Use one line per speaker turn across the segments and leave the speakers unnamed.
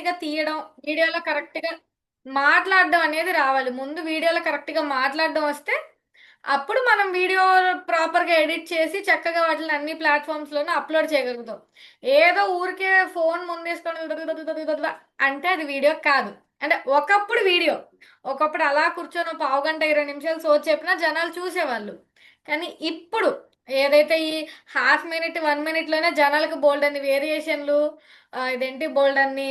కరెక్ట్‌గా తీయడం, వీడియోలో కరెక్ట్‌గా మాట్లాడడం అనేది రావాలి. ముందు వీడియోలో కరెక్ట్‌గా మాట్లాడడం వస్తే, అప్పుడు మనం వీడియో ప్రాపర్‌గా ఎడిట్ చేసి చక్కగా వాటిని అన్ని ప్లాట్‌ఫార్మ్స్‌లోనూ అప్‌లోడ్ చేయగలుగుతాం. ఏదో ఊరికే ఫోన్ ముందేసుకొని అంటే అది వీడియో కాదు. అంటే ఒకప్పుడు వీడియో. ఒకప్పుడు అలా కూర్చొని ఓ పావుగంట, 20 నిమిషాలు సోది చెప్పినా జనాలు చూసేవాళ్ళు. కానీ ఇప్పుడు ఏదైతే ఈ హాఫ్ మినిట్, 1 మినిట్‌లోనే జనాలకు బోలెడన్ని వేరియేషన్‌లు ఇదేంటి బోలెడన్ని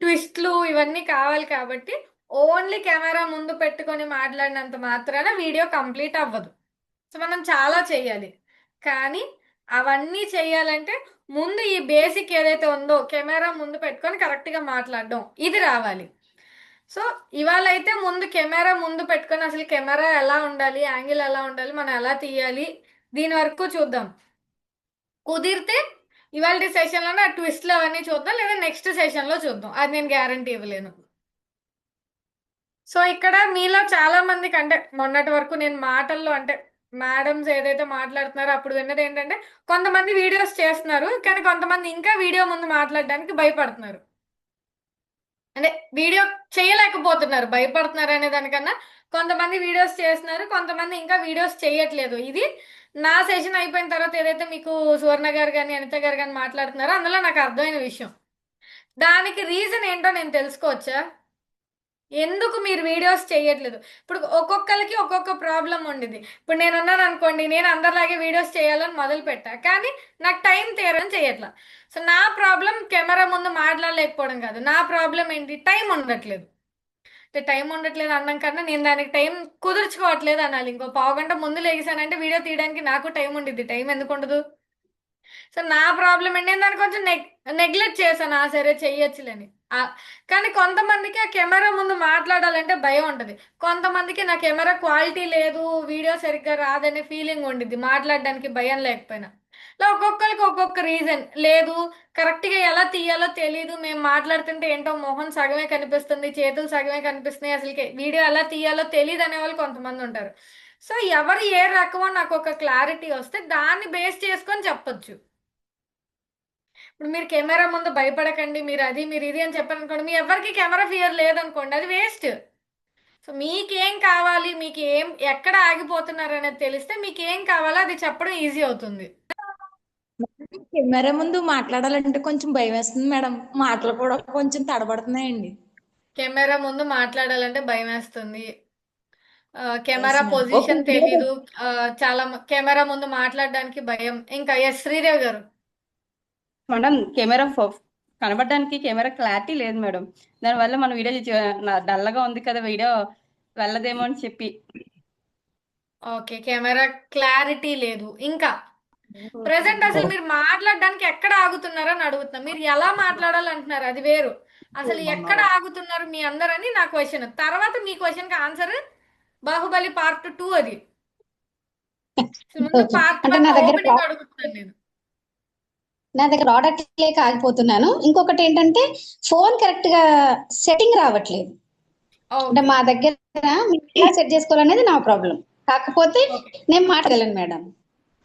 ట్విస్ట్‌లు ఇవన్నీ కావాలి కాబట్టి ఓన్లీ కెమెరా ముందు పెట్టుకొని మాట్లాడినంత మాత్రాన వీడియో కంప్లీట్ అవ్వదు. సో, మనం చాలా చెయ్యాలి. కానీ అవన్నీ చెయ్యాలంటే ముందు ఈ బేసిక్ ఏదైతే ఉందో కెమెరా ముందు పెట్టుకొని కరెక్ట్‌గా మాట్లాడడం ఇది రావాలి. సో, ఇవాళైతే ముందు కెమెరా ముందు పెట్టుకొని అసలు కెమెరా ఎలా ఉండాలి? యాంగిల్ ఎలా ఉండాలి? మనం ఎలా తీయాలి? దీని వరకు చూద్దాం. కుదిరితే ఇవాల్టి సెషన్‌లోనే ఆ ట్విస్ట్‌లు అవన్నీ చూద్దాం. లేదా నెక్స్ట్ సెషన్‌లో చూద్దాం. అది నేను గ్యారంటీ ఇవ్వలేను. సో, ఇక్కడ మీలో చాలా మందికి అంటే మొన్నటి వరకు నేను మాటల్లో అంటే మేడమ్స్ ఏదైతే మాట్లాడుతున్నారో అప్పుడు విన్నదేంటంటే కొంతమంది వీడియోస్ చేస్తున్నారు. కానీ కొంతమంది ఇంకా వీడియో ముందు మాట్లాడడానికి భయపడుతున్నారు. అంటే వీడియో చేయలేకపోతున్నారు. భయపడుతున్నారనే దానికన్నా కొంతమంది వీడియోస్ చేస్తున్నారు. కొంతమంది ఇంకా వీడియోస్ చేయట్లేదు. ఇది నా సెషన్ అయిపోయిన తర్వాత ఏదైతే మీకు సువర్ణ గారు గాని, అనిత గారు గాని మాట్లాడుతున్నారో అందులో నాకు అర్థమైన విషయం. దానికి రీజన్ ఏంటో నేను తెలుసుకోవచ్చా? ఎందుకు మీరు వీడియోస్ చేయట్లేదు? ఇప్పుడు ఒక్కొక్కళ్ళకి ఒక్కొక్క ప్రాబ్లమ్ ఉండిద్ది. ఇప్పుడు నేనున్నాననుకోండి, నేను అందరిలాగే వీడియోస్ చేయాలని మొదలుపెట్టా. కానీ నాకు టైం తీరని చేయట్లా. సో, నా ప్రాబ్లమ్ కెమెరా ముందు మాట్లాడలేకపోవడం కాదు. నా ప్రాబ్లమ్ ఏంటి? టైం ఉండట్లేదు. అంటే టైం ఉండట్లేదు అనడం కన్నా నేను దానికి టైం కుదుర్చుకోవట్లేదు అనాలి. ఇంకో పావుగంట ముందు లెగిసానంటే వీడియో తీయడానికి నాకు టైం ఉండిద్ది. టైం ఎందుకుండదు? సో, నా ప్రాబ్లమ్ ఏంటి? నేను దాన్ని కొంచెం నెగ్లెక్ట్ చేశాను. ఆ! సరే చెయ్యొచ్చులని. కానీ కొంతమందికి ఆ కెమెరా ముందు మాట్లాడాలంటే భయం ఉంటది. కొంతమందికి నా కెమెరా క్వాలిటీ లేదు, వీడియో సరిగ్గా రాదనే ఫీలింగ్ ఉండిద్ది. మాట్లాడడానికి భయం లేకపోయినా. ఇలా ఒక్కొక్కళ్ళకి ఒక్కొక్క రీజన్. లేదు కరెక్ట్‌గా ఎలా తీయాలో తెలీదు. మేము మాట్లాడుతుంటే ఏంటో మొహం సగమే కనిపిస్తుంది, చేతులు సగమే కనిపిస్తున్నాయి. అసలుకి వీడియో ఎలా తీయాలో తెలీదనే వాళ్ళు కొంతమందుంటారు. సో, ఎవరు ఏ రకమో నాకొక క్లారిటీ వస్తే దాన్ని బేస్ చేసుకొని చెప్పొచ్చు. ఇప్పుడు మీరు కెమెరా ముందు భయపడకండి. మీరు అది, మీరు ఇది అని చెప్పారనుకోండి. మీ ఎవ్వరికీ కెమెరా ఫియర్ లేదనుకోండి. అది వేస్ట్. సో, మీకేం కావాలి? మీకేం ఎక్కడ ఆగిపోతున్నారనేది తెలిస్తే మీకేం కావాలో అది చెప్పడం ఈజీ అవుతుంది.
కెమెరా ముందు మాట్లాడాలంటే కొంచెం భయమేస్తుంది మేడం. మాటలు కూడా కొంచెం తడబడుతున్నాయండి.
కెమెరా ముందు మాట్లాడాలంటే భయమేస్తుంది.
Yes
camera
madam. ఒక
పొజిషన్
వీడియో
తెలీదు. చాలా కెమెరా ముందు మాట్లాడడానికి భయం. ఇంకా యెస్ శ్రీదేవి గారు.
మేడం కనబడడానికి కెమెరా క్లారిటీ లేదు మేడం. దానివల్ల మన వీడియో డల్గా ఉంది కదా, వీడియో వెళ్ళదేమో అని చెప్పి.
ఓకే. కెమెరా క్లారిటీ లేదు. ఇంకా ప్రెజెంట్ అసలు మీరు మాట్లాడడానికి ఎక్కడ ఆగుతున్నారని అడుగుతున్నా. మీరు ఎలా మాట్లాడాలంటున్నారు అది వేరు. అసలు ఎక్కడ ఆగుతున్నారు మీ అందరని నా క్వశ్చన్. తర్వాత మీ క్వశ్చన్‌కి ఆన్సర్ 'బాహుబలి పార్ట్ 2' అది. ముందు
ఓకే.
పార్ట్
అంటే
1 ఓపెనింగ్ అడుగుతున్నాను నేను.
నా దగ్గర ప్రోడక్ట్ లేక ఆగిపోతున్నాను. ఇంకొకటి ఏంటంటే ఫోన్ కరెక్ట్ గా సెట్టింగ్ రావట్లేదు. అంటే
ఓకే.
మా దగ్గర మీరు ఎలా సెట్ చేసుకోవాలనేది నా ప్రాబ్లం. కాకపోతే
ఓకే.
నేను మాట్లాడగలను madam.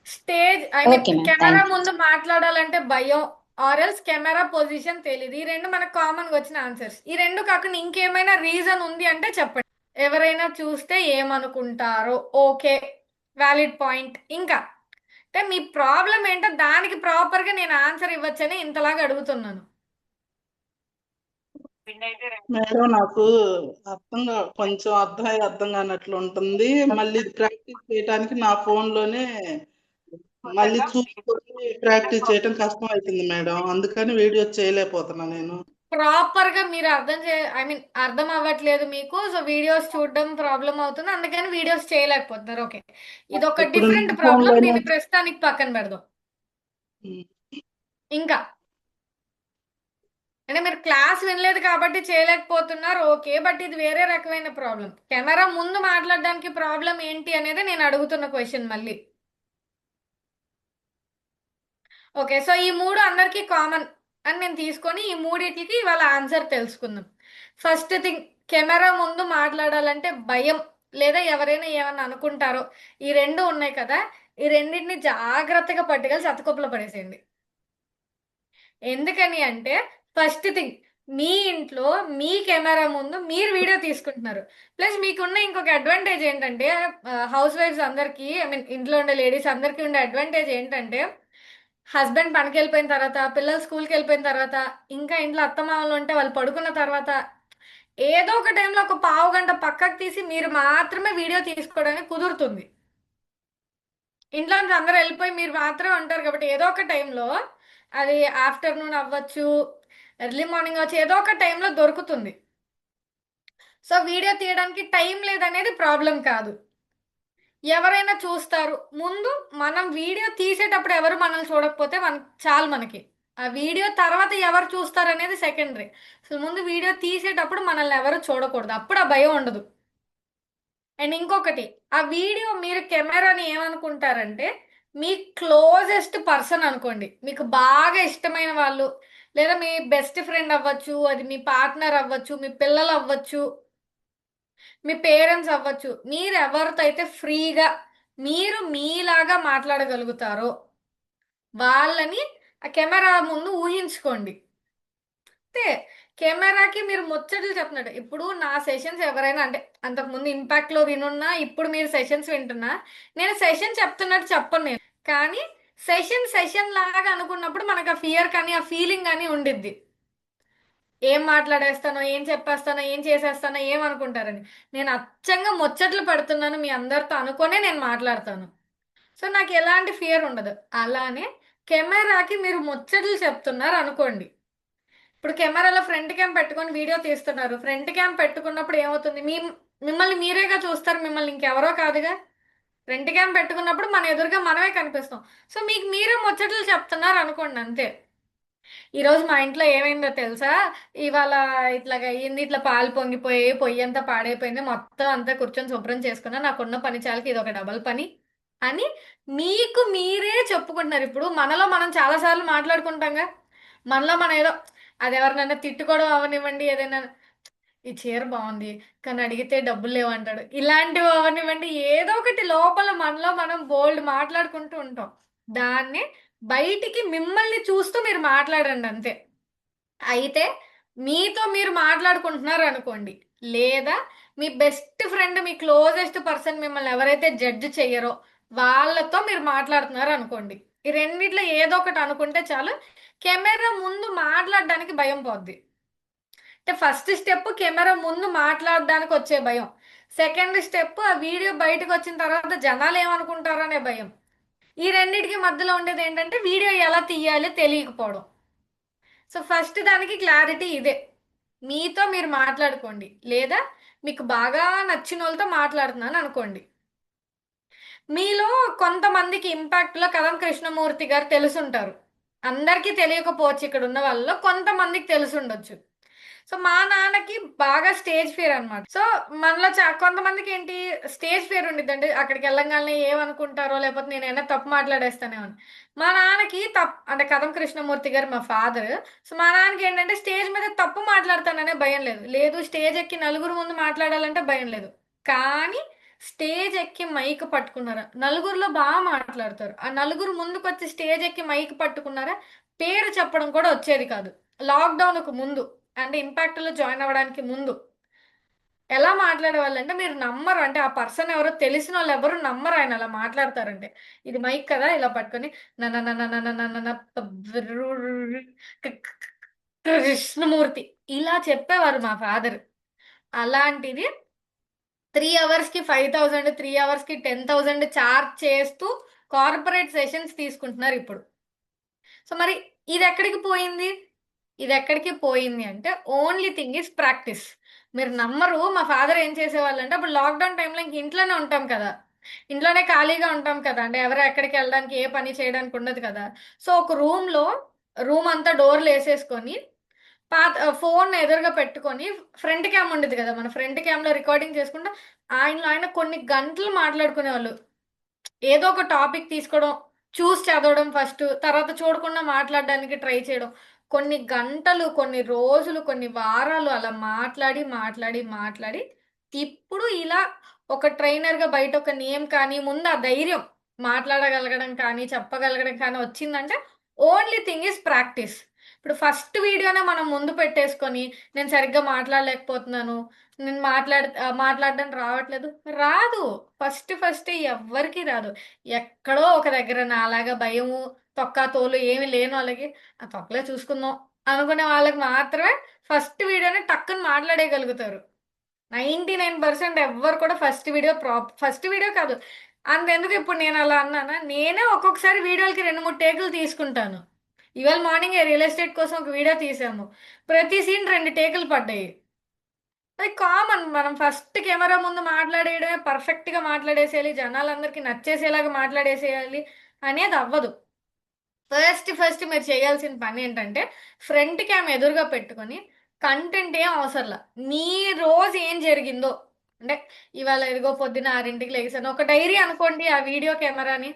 Stage I mean
okay ma'am.
Camera
thank you.
ముందు మాట్లాడాలంటే భయం ఆర్ ఎల్స్ కెమెరా పొజిషన్ తెలీదు. ఈ రెండు మనకు కామన్‌గా వచ్చిన ఆన్సర్స్. ఈ రెండు కాకుండా ఇంకేమైనా రీజన్ ఉంది అంటే చెప్పండి. ఎవరైనా చూస్తే ఏమనుకుంటారో? ఓకే. Valid point. ఇంకా అంటే మీ ప్రాబ్లమ్ ఏంటో దానికి ప్రాపర్‌గా నేను ఆన్సర్ ఇవ్వచ్చని ఇంతలాగా అడుగుతున్నాను.
మేడం నాకు కొంచెం అర్థం కానట్లు ఉంటుంది. మళ్ళీ ఇది ప్రాక్టీస్ చేయడానికి నా ఫోన్ లోనే మళ్ళీ చూసుకొని ప్రాక్టీస్ చేయడం కష్టం అవుతుంది మేడం. అందుకని వీడియో చేయలేకపోతున్నా నేను.
ప్రాపర్‌గా మీరు ఐ మీన్ అర్థం అవ్వట్లేదు మీకు. సో, వీడియోస్ చూడడం ప్రాబ్లమ్ అవుతుంది. అందుకని వీడియోస్ చేయలేకపోతున్నారు. ఓకే. ఇదొక
ఇప్పుడు
డిఫరెంట్
ఫోన్
ప్రాబ్లమ్.
లోనే
దీన్ని ప్రస్తుతానికి పక్కన పెడదాం. ఇంకా అంటే మీరు క్లాస్ వినలేదు కాబట్టి చేయలేకపోతున్నారు. ఓకే. బట్ ఇది వేరే రకమైన ప్రాబ్లమ్. కెమెరా ముందు మాట్లాడడానికి ప్రాబ్లమ్ ఏంటి అనేది నేను అడుగుతున్న క్వెషన్ మళ్ళీ. ఓకే. సో, ఈ 3 అందరికీ కామన్ అని నేను తీసుకొని ఈ మూడిట్లికి ఇవాళ ఆన్సర్ తెలుసుకుందాం. ఫస్ట్ థింగ్ కెమెరా ముందు మాట్లాడాలంటే భయం లేదా ఎవరైనా ఏమన్నా అనుకుంటారో ఈ 2 ఉన్నాయి కదా! ఈ రెండిటిని జాగ్రత్తగా పట్టుకెళ్ళి చెత్తకుప్పలో పడేసేయండి. ఎందుకని అంటే ఫస్ట్ థింగ్ మీ ఇంట్లో మీ కెమెరా ముందు మీరు వీడియో తీసుకుంటున్నారు. ప్లస్ మీకున్న ఇంకొక అడ్వాంటేజ్ ఏంటంటే హౌస్ వైఫ్స్ అందరికీ, ఐ మీన్ ఇంట్లో ఉండే లేడీస్ అందరికీ ఉండే అడ్వాంటేజ్ ఏంటంటే హస్బెండ్ పనికి వెళ్ళిపోయిన తర్వాత, పిల్లలు స్కూల్కి వెళ్ళిపోయిన తర్వాత, ఇంకా ఇంట్లో అత్తమామలు ఉంటే వాళ్ళు పడుకున్న తర్వాత ఏదో ఒక టైంలో ఒక పావు గంట పక్కకు తీసి మీరు మాత్రమే వీడియో తీసుకోవడానికి కుదురుతుంది. ఇంట్లో నుంచి అందరూ వెళ్ళిపోయి మీరు మాత్రమే ఉంటారు కాబట్టి ఏదో ఒక టైంలో, అది ఆఫ్టర్నూన్ అవ్వచ్చు, ఎర్లీ మార్నింగ్ అవ్వచ్చు, ఏదో ఒక టైంలో దొరుకుతుంది. సో వీడియో తీయడానికి టైం లేదనేది ప్రాబ్లం కాదు. ఎవరైనా చూస్తారు. ముందు మనం వీడియో తీసేటప్పుడు ఎవరు మనల్ని చూడకపోతే చాలు మనకి. ఆ వీడియో తర్వాత ఎవరు చూస్తారు అనేది సెకండరీ. అసలు ముందు వీడియో తీసేటప్పుడు మనల్ని ఎవరు చూడకూడదు. అప్పుడు ఆ భయం ఉండదు. అండ్ ఇంకొకటి, ఆ వీడియో మీరు కెమెరాని ఏమనుకుంటారంటే మీ క్లోజెస్ట్ పర్సన్ అనుకోండి. మీకు బాగా ఇష్టమైన వాళ్ళు, లేదా మీ బెస్ట్ ఫ్రెండ్ అవ్వచ్చు, అది మీ పార్ట్నర్ అవ్వచ్చు, మీ పిల్లలు అవ్వచ్చు, మీ పేరెంట్స్ అవ్వచ్చు. మీరు ఎవరితో అయితే ఫ్రీగా మీరు మీలాగా మాట్లాడగలుగుతారో వాళ్ళని ఆ కెమెరా ముందు ఊహించుకోండి. అంతే. కెమెరాకి మీరు ముచ్చట్లు చెప్తున్నాడు. ఇప్పుడు నా సెషన్స్ ఎవరైనా అంటే అంతకుముందు ఇంపాక్ట్లో వినున్నా, ఇప్పుడు మీరు సెషన్స్ వింటున్నా, నేను సెషన్ చెప్తున్నట్టు చెప్పను నేను. కానీ సెషన్ లాగా అనుకున్నప్పుడు మనకు ఆ ఫియర్ కానీ ఆ ఫీలింగ్ కానీ ఉండిద్ది. ఏం మాట్లాడేస్తానో, ఏం చెప్పేస్తానో, ఏం చేసేస్తానో, ఏమనుకుంటారని. నేను అచ్చంగా ముచ్చట్లు పెడుతున్నాను మీ అందరితో అనుకునే నేను మాట్లాడతాను. సో నాకు ఎలాంటి ఫియర్ ఉండదు. అలానే కెమెరాకి మీరు ముచ్చట్లు చెప్తున్నారు అనుకోండి. ఇప్పుడు కెమెరాలో ఫ్రంట్ క్యామ్ పెట్టుకొని వీడియో తీస్తున్నారు. ఫ్రంట్ క్యామ్ పెట్టుకున్నప్పుడు ఏమవుతుంది? మిమ్మల్ని మీరేగా చూస్తారు, మిమ్మల్ని ఇంకెవరో కాదుగా. ఫ్రంట్ క్యామ్ పెట్టుకున్నప్పుడు మన ఎదురుగా మనమే కనిపిస్తాం. సో మీకు మీరే ముచ్చట్లు చెప్తున్నారు అనుకోండి, అంతే. ఈరోజు మా ఇంట్లో ఏమైందో తెలుసా? ఇవాళ ఇట్లాగ అయ్యింది, ఇట్లా పాలు పొంగిపోయి పొయ్యి అంతా పాడైపోయింది, మొత్తం అంతా కూర్చొని శుభ్రం చేసుకున్నా, నాకున్న పని చాలకి ఇది ఒక డబల్ పని అని మీకు మీరే చెప్పుకుంటున్నారు. ఇప్పుడు మనలో మనం చాలాసార్లు మాట్లాడుకుంటాంగా. మనలో మనం ఏదో అది ఎవరినైనా తిట్టుకోవడం అవనివ్వండి, ఏదైనా ఈ చీర బాగుంది కానీ అడిగితే డబ్బులు లేవంటాడు, ఇలాంటివి అవనివ్వండి, ఏదో ఒకటి లోపల మనలో మనం బోల్డ్ మాట్లాడుకుంటూ ఉంటాం. దాన్ని బయటికి మిమ్మల్ని చూస్తూ మీరు మాట్లాడండి, అంతే. అయితే మీతో మీరు మాట్లాడుకుంటున్నారు అనుకోండి, లేదా మీ బెస్ట్ ఫ్రెండ్, మీ క్లోజెస్ట్ పర్సన్ మిమ్మల్ని ఎవరైతే జడ్జ్ చెయ్యరో వాళ్ళతో మీరు మాట్లాడుతున్నారు అనుకోండి. ఈ రెండిట్లో ఏదో ఒకటి అనుకుంటే చాలు, కెమెరా ముందు మాట్లాడడానికి భయం పోద్ది. అంటే ఫస్ట్ స్టెప్ కెమెరా ముందు మాట్లాడడానికి వచ్చే భయం. సెకండ్ స్టెప్ ఆ వీడియో బయటకు వచ్చిన తర్వాత జనాలు ఏమనుకుంటారో అనే భయం. ఈ రెండిటికి మధ్యలో ఉండేది ఏంటంటే వీడియో ఎలా తీయాలో తెలియకపోవడం. సో ఫస్ట్ దానికి క్లారిటీ ఇదే. మీతో మీరు మాట్లాడుకోండి, లేదా మీకు బాగా నచ్చిన వాళ్ళతో మాట్లాడుతున్నాను అనుకోండి. మీలో కొంతమందికి ఇంపాక్ట్లో కదం కృష్ణమూర్తి గారు తెలుసుంటారు. అందరికీ తెలియకపోవచ్చు, ఇక్కడ ఉన్న వాళ్ళలో కొంతమందికి తెలుసుండొచ్చు. సో మా నాన్నకి బాగా స్టేజ్ ఫియర్ అనమాట. సో మనలో కొంతమందికి ఏంటి స్టేజ్ ఫియర్ ఉండిద్ది, అంటే అక్కడికి వెళ్ళంగానే ఏమనుకుంటారో, లేకపోతే నేను ఏమైనా తప్పు మాట్లాడేస్తానేమో అని. మా నాన్నకి అంటే కదం కృష్ణమూర్తి గారు మా ఫాదర్. సో మా నాన్నకి ఏంటంటే స్టేజ్ మీద తప్పు మాట్లాడతాననే భయం లేదు. లేదు స్టేజ్ ఎక్కి నలుగురు ముందు మాట్లాడాలంటే భయం లేదు. కానీ స్టేజ్ ఎక్కి మైక్ పట్టుకున్నారా, నలుగురిలో బాగా మాట్లాడతారు. ఆ నలుగురు ముందుకు వచ్చి స్టేజ్ ఎక్కి మైక్ పట్టుకున్నారా, పేరు చెప్పడం కూడా వచ్చేది కాదు. లాక్డౌన్కు ముందు, అంటే ఇంపాక్ట్లో జాయిన్ అవ్వడానికి ముందు ఎలా మాట్లాడేవాళ్ళంటే మీరు నమ్మరు. అంటే ఆ పర్సన్ ఎవరో తెలిసిన వాళ్ళు ఎవరు నమ్మరు ఆయన అలా మాట్లాడతారంటే. ఇది మైక్ కదా, ఇలా పట్టుకొని కృష్ణమూర్తి ఇలా చెప్పేవారు మా ఫాదర్. అలాంటిది 3 అవర్స్కి 5,000, 3 అవర్స్కి 10,000 చార్జ్ చేస్తూ కార్పొరేట్ సెషన్స్ తీసుకుంటున్నారు ఇప్పుడు. సో మరి ఇది ఎక్కడికి పోయింది? ఇది ఎక్కడికి పోయింది అంటే ఓన్లీ థింగ్ ఈస్ ప్రాక్టీస్. మీరు నమ్మరు, మా ఫాదర్ ఏం చేసేవాళ్ళు అంటే అప్పుడు లాక్డౌన్ టైంలో ఇంక ఇంట్లోనే ఉంటాం కదా, ఇంట్లోనే ఖాళీగా ఉంటాం కదా, అంటే ఎవరు ఎక్కడికి వెళ్ళడానికి ఏ పని చేయడానికి ఉండదు కదా. సో ఒక రూమ్ అంతా డోర్లు వేసేసుకొని ఫోన్ ఎదురుగా పెట్టుకొని ఫ్రంట్ క్యామ్ ఉండేది కదా, మన ఫ్రంట్ క్యామ్లో రికార్డింగ్ చేసుకుంటూ ఆయన కొన్ని గంటలు మాట్లాడుకునేవాళ్ళు. ఏదో ఒక టాపిక్ తీసుకోవడం, చూసి చదవడం ఫస్ట్, తర్వాత చూడకుండా మాట్లాడడానికి ట్రై చేయడం. కొన్ని గంటలు, కొన్ని రోజులు, కొన్ని వారాలు అలా మాట్లాడి మాట్లాడి మాట్లాడి ఇప్పుడు ఇలా ఒక ట్రైనర్గా బయట ఒక నేమ్ కానీ, ముందు ఆ ధైర్యం మాట్లాడగలగడం కానీ, చెప్పగలగడం కానీ వచ్చిందంటే ఓన్లీ థింగ్ ఈస్ ప్రాక్టీస్. ఇప్పుడు ఫస్ట్ వీడియోనే మనం ముందు పెట్టేసుకొని నేను సరిగ్గా మాట్లాడలేకపోతున్నాను, నేను మాట్లాడడం రావట్లేదు, రాదు. ఫస్ట్ ఫస్ట్ ఎవ్వరికి రాదు. ఎక్కడో ఒక దగ్గర నాలాగా భయము, తొక్క తోలు ఏమి లేని వాళ్ళకి ఆ తొక్కలే చూసుకుందాం అనుకునే వాళ్ళకి మాత్రమే ఫస్ట్ వీడియోని టక్కుని మాట్లాడేయగలుగుతారు. 99% ఎవ్వరు కూడా ఫస్ట్ వీడియో కాదు. అంతెందుకు ఇప్పుడు నేను అలా అన్నానా, నేనే ఒక్కొక్కసారి వీడియోలకి 2-3 టేకులు తీసుకుంటాను. ఇవాళ మార్నింగ్ రియల్ ఎస్టేట్ కోసం ఒక వీడియో తీసాము. ప్రతి సీన్ 2 టేకులు పడ్డాయి. అది కామన్. మనం ఫస్ట్ కెమెరా ముందు మాట్లాడేయడమే, పర్ఫెక్ట్గా మాట్లాడేసేయాలి, జనాలందరికీ నచ్చేసేలాగా మాట్లాడేసేయాలి అనేది అవ్వదు. ఫస్ట్ మీరు చేయాల్సిన పని ఏంటంటే ఫ్రంట్ క్యామ్ ఎదురుగా పెట్టుకొని కంటెంట్ ఏం అవసరంలా, మీ రోజు ఏం జరిగిందో, అంటే ఇవాళ ఎదుగో పొద్దున 6ంటికి లేచాను, ఒక డైరీ అనుకోండి, ఆ వీడియో కెమెరాని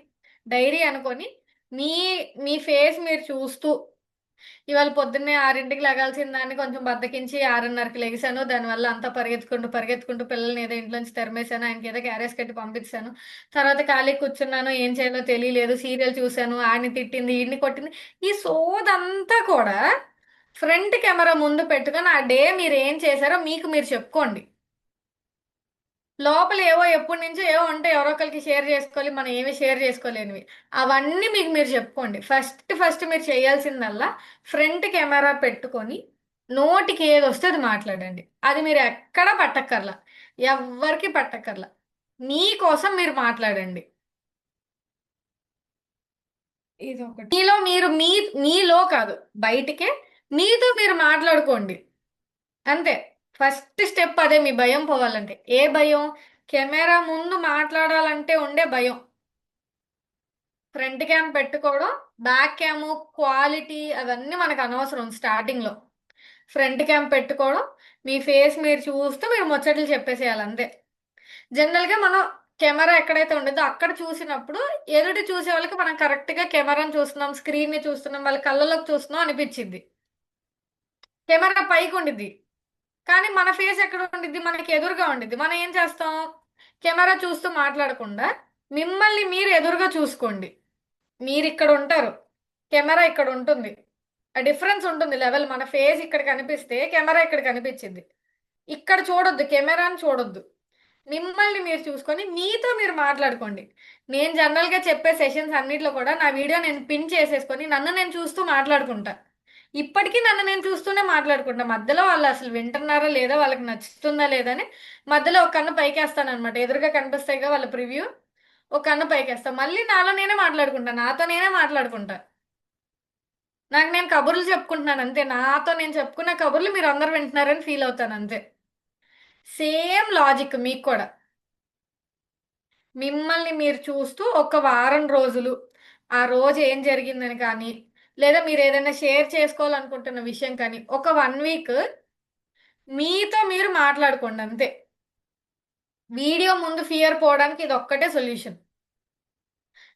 డైరీ అనుకొని మీ మీ ఫేస్ మీరు చూస్తూ, ఇవాళ పొద్దున్నే 6ంటికి లెగాల్సిన దాన్ని కొంచెం బద్దకించి 6:30కి లెగిసాను, దానివల్ల అంతా పరిగెత్తుకుంటూ పిల్లల్ని ఏదో ఇంట్లోంచి తరిమేశాను, ఆయనకి ఏదో క్యారేజ్ కట్టి పంపించాను, తర్వాత ఖాళీ కూర్చున్నాను, ఏం చేయాలో తెలియలేదు, సీరియల్ చూశాను, ఆడిని తిట్టింది, ఈడిని కొట్టింది, ఈ సోదంతా కూడా ఫ్రంట్ కెమెరా ముందు పెట్టుకొని ఆ డే మీరు ఏం చేశారో మీకు మీరు చెప్పుకోండి. లోపల ఏవో ఎప్పటి నుంచో ఏవో ఉంటాయి, ఎవరో ఒకరికి షేర్ చేసుకోవాలి, మనం ఏమి షేర్ చేసుకోలేనివి, అవన్నీ మీకు మీరు చెప్పుకోండి. ఫస్ట్ మీరు చేయాల్సిందల్లా ఫ్రంట్ కెమెరా పెట్టుకొని నోటికి ఏది వస్తే అది మాట్లాడండి. అది మీరు ఎక్కడ పట్టక్కర్లా, ఎవ్వరికి పట్టక్కర్లా, మీకోసం మీరు మాట్లాడండి. ఇది ఒకటి. మీలో కాదు, బయటికే మీతో మీరు మాట్లాడుకోండి, అంతే. ఫస్ట్ స్టెప్ అదే, మీ భయం పోవాలంటే. ఏ భయం? కెమెరా ముందు మాట్లాడాలంటే ఉండే భయం. ఫ్రంట్ క్యామ్ పెట్టుకోవడం, బ్యాక్ క్యామ్ క్వాలిటీ అవన్నీ మనకు అనవసరం స్టార్టింగ్ లో. ఫ్రంట్ క్యామ్ పెట్టుకోవడం, మీ ఫేస్ మీరు చూస్తూ మీరు ముచ్చట్లు చెప్పేసేయాలి, అంతే. జనరల్ గా మనం కెమెరా ఎక్కడైతే ఉండదో అక్కడ చూసినప్పుడు ఎదుటి చూసే వాళ్ళకి మనం కరెక్ట్ గా కెమెరాని చూస్తున్నాం, స్క్రీన్ ని చూస్తున్నాం, వాళ్ళ కళ్ళలోకి చూస్తున్నాం అనిపించింది. కెమెరా పైకి ఉండిద్ది కానీ మన ఫేస్ ఎక్కడ ఉండిద్ది, మనకి ఎదురుగా ఉండిద్ది. మనం ఏం చేస్తాం, కెమెరా చూస్తూ మాట్లాడకుండా మిమ్మల్ని మీరు ఎదురుగా చూసుకోండి. మీరు ఇక్కడ ఉంటారు, కెమెరా ఇక్కడ ఉంటుంది, ఆ డిఫరెన్స్ ఉంటుంది లెవెల్. మన ఫేస్ ఇక్కడ కనిపిస్తే కెమెరా ఇక్కడ కనిపించింది. ఇక్కడ చూడొద్దు, కెమెరాని చూడొద్దు, మిమ్మల్ని మీరు చూసుకొని మీతో మీరు మాట్లాడుకోండి. నేను జనరల్గా చెప్పే సెషన్స్ అన్నిట్లో కూడా నా వీడియో నేను పిన్ చేసేసుకొని నన్ను నేను చూస్తూ మాట్లాడుకుంటా. ఇప్పటికీ నన్ను నేను చూస్తూనే మాట్లాడుకుంటా. మధ్యలో వాళ్ళు అసలు వింటున్నారా లేదా, వాళ్ళకి నచ్చుతుందా లేదా అని మధ్యలో ఒక కన్ను పైకేస్తాను అనమాట. ఎదురుగా కనిపిస్తాయిగా వాళ్ళ ప్రివ్యూ, ఒక కన్ను పైకేస్తా, మళ్ళీ నాలో నేనే మాట్లాడుకుంటా, నాతో నేనే మాట్లాడుకుంటా. నాకు నేను కబుర్లు చెప్పుకుంటున్నాను అంతే, నాతో నేను చెప్పుకున్న కబుర్లు మీరు అందరు వింటున్నారని ఫీల్ అవుతాను అంతే. సేమ్ లాజిక్ మీకు కూడా. మిమ్మల్ని మీరు చూస్తూ ఒక వారం రోజులు ఆ రోజు ఏం జరిగిందని కానీ, లేదా మీరు ఏదైనా షేర్ చేసుకోవాలనుకుంటున్న విషయం కానీ ఒక 1 వీక్ మీతో మీరు మాట్లాడుకోండి, అంతే. వీడియో ముందు ఫియర్ పోవడానికి ఇది ఒక్కటే సొల్యూషన్.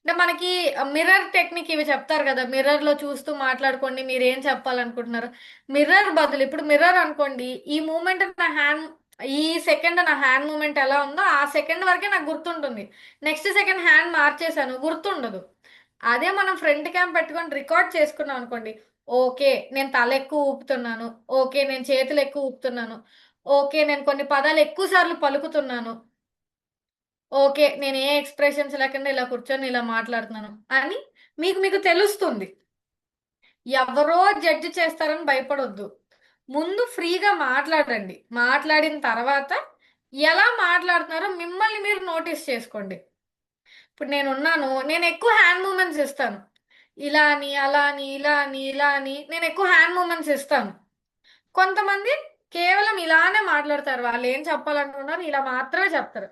అంటే మనకి మిర్రర్ టెక్నిక్ ఇవి చెప్తారు కదా, మిర్రర్ లో చూస్తూ మాట్లాడుకోండి, మీరు ఏం చెప్పాలనుకుంటున్నారు. మిర్రర్ బదులు ఇప్పుడు మిర్రర్ అనుకోండి, ఈ మూమెంట్ నా హ్యాండ్, ఈ సెకండ్ నా హ్యాండ్ మూమెంట్ ఎలా ఉందో ఆ సెకండ్ వరకే నాకు గుర్తుంటుంది. నెక్స్ట్ సెకండ్ హ్యాండ్ మార్చేసాను, గుర్తుండదు. అదే మనం ఫ్రంట్ క్యామ్ పెట్టుకొని రికార్డ్ చేసుకున్నాం అనుకోండి, ఓకే నేను తల ఎక్కువ ఊపుతున్నాను, ఓకే నేను చేతులు ఎక్కువ ఊపుతున్నాను, ఓకే నేను కొన్ని పదాలు ఎక్కువ సార్లు పలుకుతున్నాను, ఓకే నేను ఏ ఎక్స్ప్రెషన్స్ లేకుండా ఇలా కూర్చొని ఇలా మాట్లాడుతున్నాను అని మీకు తెలుస్తుంది. ఎవరో జడ్జి చేస్తారని భయపడొద్దు. ముందు ఫ్రీగా మాట్లాడండి, మాట్లాడిన తర్వాత ఎలా మాట్లాడుతున్నారో మిమ్మల్ని మీరు నోటీస్ చేసుకోండి. ఇప్పుడు నేను ఎక్కువ హ్యాండ్ మూమెంట్స్ ఇస్తాను, ఇలా అని అలా అని ఇలా అని ఇలా అని నేను ఎక్కువ హ్యాండ్ మూమెంట్స్ ఇస్తాను. కొంతమంది కేవలం ఇలానే మాట్లాడతారు, వాళ్ళు ఏం చెప్పాలనుకున్నారు ఇలా మాత్రమే చెప్తారు.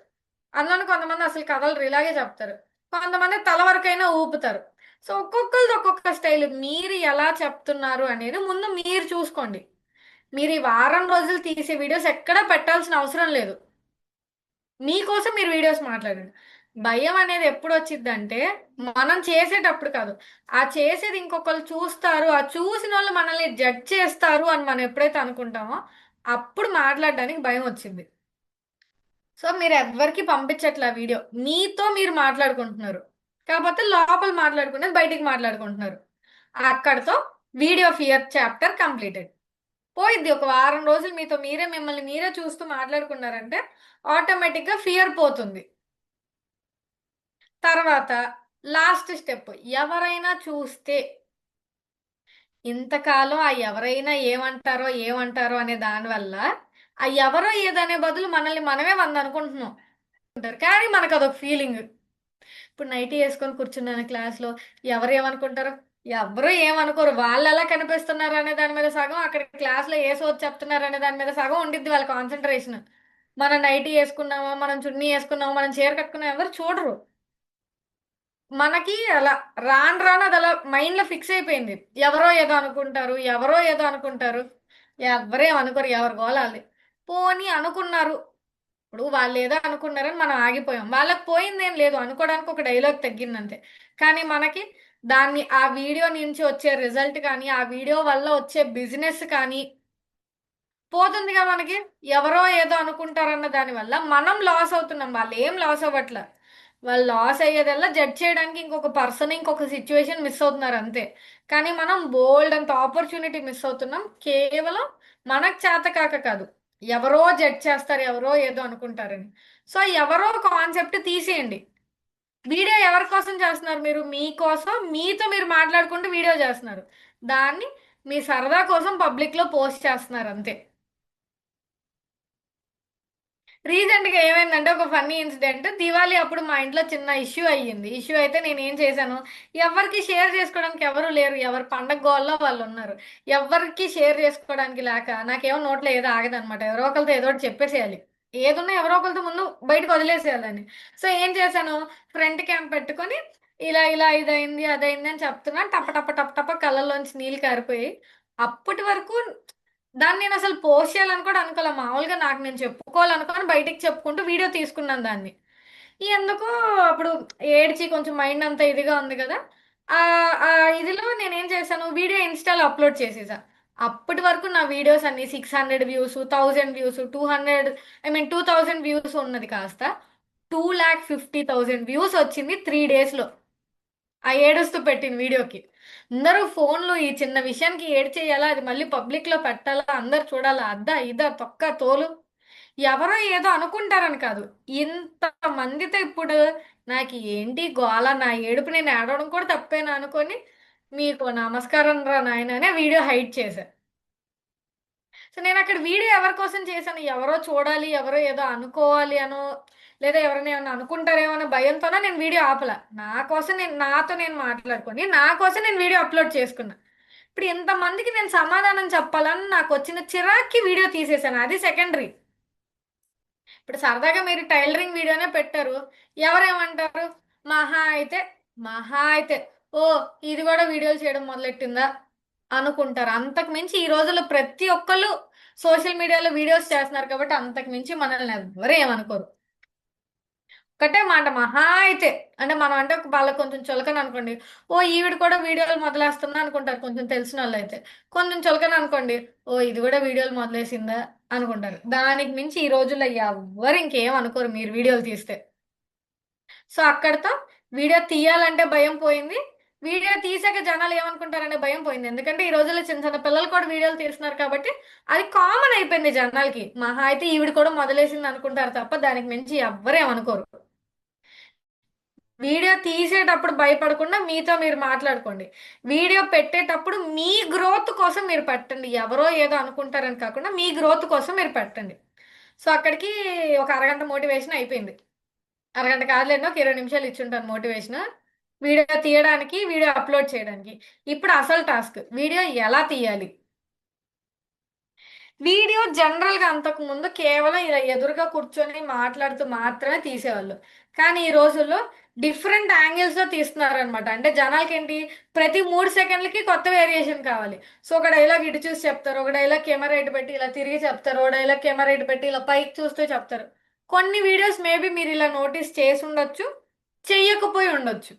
అందులో కొంతమంది అసలు కథలు ఇలాగే చెప్తారు, కొంతమంది తల వరకైనా ఊపుతారు. సో ఒక్కొక్కరిది ఒక్కొక్క స్టైల్. మీరు ఎలా చెప్తున్నారు అనేది ముందు మీరు చూసుకోండి. మీరు ఈ వారం రోజులు తీసే వీడియోస్ ఎక్కడా పెట్టాల్సిన అవసరం లేదు, మీకోసం మీరు వీడియోస్ మాట్లాడండి. భయం అనేది ఎప్పుడు వచ్చిందంటే మనం చేసేటప్పుడు కాదు, ఆ చేసేది ఇంకొకరు చూస్తారు, ఆ చూసిన వాళ్ళు మనల్ని జడ్జ్ చేస్తారు అని మనం ఎప్పుడైతే అనుకుంటామో అప్పుడు మాట్లాడడానికి భయం వచ్చింది. సో మీరు ఎవ్వరికి పంపించట్లే వీడియో, మీతో మీరు మాట్లాడుకుంటున్నారు, కాకపోతే లోపల మాట్లాడుకునేది బయటికి మాట్లాడుకుంటున్నారు. అక్కడితో వీడియో ఫియర్ చాప్టర్ కంప్లీటెడ్. పోయిద్ది ఒక వారం రోజులు మీతో మిమ్మల్ని మీరే చూస్తూ మాట్లాడుకున్నారంటే ఆటోమేటిక్గా ఫియర్ పోతుంది. తర్వాత లాస్ట్ స్టెప్, ఎవరైనా చూస్తే ఇంతకాలం ఆ ఎవరైనా ఏమంటారో అనే దానివల్ల ఆ ఎవరో ఏదనే బదులు మనల్ని మనమే అనుకుంటున్నాం అంటారు. కానీ మనకు అదొక ఫీలింగ్. ఇప్పుడు నైటీ వేసుకొని కూర్చున్నాను క్లాస్లో, ఎవరు ఏమనుకుంటారు? ఎవరు ఏమనుకోరు. వాళ్ళు ఎలా కనిపిస్తున్నారు అనే దాని మీద సగం, అక్కడ క్లాస్లో ఏ సోది చెప్తున్నారు అనే దాని మీద సగం ఉండిద్ది వాళ్ళ కాన్సన్ట్రేషన్. మనం నైటీ వేసుకున్నామా, మనం చున్నీ వేసుకున్నామా, మనం చీర కట్టుకున్నామా ఎవరు చూడరు. మనకి అలా రాను రాను అది అలా మైండ్లో ఫిక్స్ అయిపోయింది. ఎవరో ఏదో అనుకుంటారు, ఎవరో ఏదో అనుకుంటారు. ఎవరేం అనుకోరు, ఎవరు గోలాలి. పోనీ అనుకున్నారు, ఇప్పుడు వాళ్ళు ఏదో అనుకున్నారని మనం ఆగిపోయాం. వాళ్ళకి పోయిందేం లేదు, అనుకోవడానికి ఒక డైలాగ్ తగ్గిందంతే. కానీ మనకి ఆ వీడియో నుంచి వచ్చే రిజల్ట్ కానీ, ఆ వీడియో వల్ల వచ్చే బిజినెస్ కానీ పోతుందిగా మనకి. ఎవరో ఏదో అనుకుంటారన్న దానివల్ల మనం లాస్ అవుతున్నాం, వాళ్ళు ఏం లాస్ అవ్వట్లే. వాళ్ళు లాస్ అయ్యేదల్లా జడ్జ్ చేయడానికి ఇంకొక పర్సన్, ఇంకొక సిచ్యువేషన్ మిస్ అవుతున్నారు అంతే. కానీ మనం బోల్డ్ అంత ఆపర్చునిటీ మిస్ అవుతున్నాం, కేవలం మనకు చేత కాక కాదు, ఎవరో జడ్జ్ చేస్తారు, ఎవరో ఏదో అనుకుంటారని. సో ఎవరో కాన్సెప్ట్ తీసేయండి. వీడియో ఎవరి కోసం చేస్తున్నారు? మీరు మీకోసం, మీతో మీరు మాట్లాడుకుంటూ వీడియో చేస్తున్నారు. దాన్ని మీ సరదా కోసం పబ్లిక్లో పోస్ట్ చేస్తున్నారు అంతే. రీసెంట్ గా ఏమైందంటే ఒక ఫన్నీ ఇన్సిడెంట్, దివాళీ అప్పుడు మా ఇంట్లో చిన్న ఇష్యూ అయ్యింది. ఇష్యూ అయితే నేను ఏం చేశాను, ఎవరికి షేర్ చేసుకోవడానికి ఎవరు లేరు, ఎవరి పండగ గోల్లో వాళ్ళు ఉన్నారు. ఎవరికి షేర్ చేసుకోవడానికి లేక నాకేమో నోట్లో ఏదో ఆగదనమాట, ఎవరో ఒకరితో ఏదో ఒకటి చెప్పేసేయాలి, ఏదున్నా ఎవరో ఒకరితో ముందు బయటకు వదిలేసేయాలని. సో ఏం చేశాను, ఫ్రంట్ క్యాంప్ పెట్టుకొని ఇలా ఇలా ఇదైంది అదైంది అని చెప్తున్నా, టప టప టప టప కళ్ళల్లోంచి నీళ్ళు కారిపోయి. అప్పటి వరకు దాన్ని నేను అసలు పోస్ట్ చేయాలని కూడా అనుకోలే, మామూలుగా నాకు నేను చెప్పుకోవాలనుకొని బయటికి చెప్పుకుంటూ వీడియో తీసుకున్నాను దాన్ని. ఎందుకో అప్పుడు ఏడ్చి కొంచెం మైండ్ అంతా ఇదిగా ఉంది కదా, ఆ ఆ ఇదిలో నేనేం చేశాను, వీడియో ఇన్స్టాలో అప్లోడ్ చేసేసా. అప్పటి వరకు నా వీడియోస్ అన్ని 600 వ్యూస్, 1000 వ్యూస్, 2000 వ్యూస్ ఉన్నది కాస్త 2,50,000 వ్యూస్ వచ్చింది 3 డేస్లో, ఆ ఏడుస్తూ పెట్టిన వీడియోకి. అందరూ ఫోన్లో ఈ చిన్న విషయానికి ఏడ్చేయాలా, అది మళ్ళీ పబ్లిక్లో పెట్టాలా, అందరు చూడాలా, అద్దా ఇదా తొక్క తోలు, ఎవరో ఏదో అనుకుంటారని కాదు, ఇంత మందితో ఇప్పుడు నాకు ఏంటి గోల, నా ఏడుపు నేను ఏడవడం కూడా తప్పేనా అనుకొని, మీకు నమస్కారం రా నాయన అనే వీడియో హైడ్ చేశా. సో నేను అక్కడ వీడియో ఎవరి కోసం చేశాను, ఎవరో చూడాలి, ఎవరో ఏదో అనుకోవాలి అనో, లేదా ఎవరైనా ఏమైనా అనుకుంటారేమో అనే భయంతోనే నేను వీడియో ఆపలా. నా కోసం నాతో నేను మాట్లాడుకొని, నా కోసం నేను వీడియో అప్లోడ్ చేసుకున్నా. ఇప్పుడు ఇంతమందికి నేను సమాధానం చెప్పాలని నాకు వచ్చిన చిరాక్కి వీడియో తీసేశాను, అది సెకండరీ. ఇప్పుడు సరదాగా మీరు టైలరింగ్ వీడియోనే పెట్టారు, ఎవరేమంటారు, మహా అయితే మహా అయితే ఓ ఇది కూడా వీడియోలు చేయడం మొదలెట్టిందా అనుకుంటారు. అంతకు మించి ఈ రోజుల్లో ప్రతి ఒక్కళ్ళు సోషల్ మీడియాలో వీడియోస్ చేస్తున్నారు కాబట్టి అంతకు మించి మనల్ని ఎవ్వరు ఏమనుకోరు. ఒకటే మాట, మహా అయితే అంటే మనం అంటే వాళ్ళకి కొంచెం చులకన అనుకోండి, ఓ ఈవిడ కూడా వీడియోలు మొదలేస్తుందా అనుకుంటారు కొంచెం తెలిసిన వాళ్ళు అయితే. కొంచెం చులకన అనుకోండి, ఓ ఇది కూడా వీడియోలు మొదలేసిందా అనుకుంటారు. దానికి మించి ఈ రోజుల్లో ఎవ్వరు ఇంకేం అనుకోరు మీరు వీడియోలు తీస్తే. సో అక్కడితో వీడియో తీయాలంటే భయం పోయింది, వీడియో తీసాక జనాలు ఏమనుకుంటారనే భయం పోయింది. ఎందుకంటే ఈ రోజుల్లో చిన్న చిన్న పిల్లలు కూడా వీడియోలు తీస్తున్నారు కాబట్టి అది కామన్ అయిపోయింది జనాలకి. మహా అయితే ఈవిడ కూడా మొదలేసింది అనుకుంటారు తప్ప దానికి మించి ఎవ్వరేమనుకోరు. వీడియో తీసేటప్పుడు భయపడకుండా మీతో మీరు మాట్లాడుకోండి. వీడియో పెట్టేటప్పుడు మీ గ్రోత్ కోసం మీరు పెట్టండి, ఎవరో ఏదో అనుకుంటారని కాకుండా మీ గ్రోత్ కోసం మీరు పెట్టండి. సో అక్కడికి ఒక అరగంట మోటివేషన్ అయిపోయింది. అరగంట కాదులేండి, ఒక 20 నిమిషాలు ఇచ్చుంటాను మోటివేషన్, వీడియో తీయడానికి, వీడియో అప్లోడ్ చేయడానికి. ఇప్పుడు అసలు టాస్క్, వీడియో ఎలా తీయాలి. వీడియో జనరల్గా అంతకు ముందు కేవలం ఇలా ఎదురుగా కూర్చొని మాట్లాడుతూ మాత్రమే తీసేవాళ్ళు. కానీ ఈ రోజుల్లో డిఫరెంట్ యాంగిల్స్లో తీస్తున్నారు అనమాట. అంటే జనాలకి ఏంటి, ప్రతి 3 సెకండ్లకి కొత్త వేరియేషన్ కావాలి. సో ఒక డైలాగ్ ఇటు చూసి చెప్తారు, ఒక డైలాగ్ కెమెరా ఇటు పెట్టి ఇలా తిరిగి చెప్తారు, ఒక డైలాగ్ కెమెరా ఇటు పెట్టి ఇలా పైకి చూస్తూ చెప్తారు. కొన్ని వీడియోస్ మేబీ మీరు ఇలా నోటీస్ చేసి ఉండొచ్చు, చెయ్యకపోయి ఉండొచ్చు.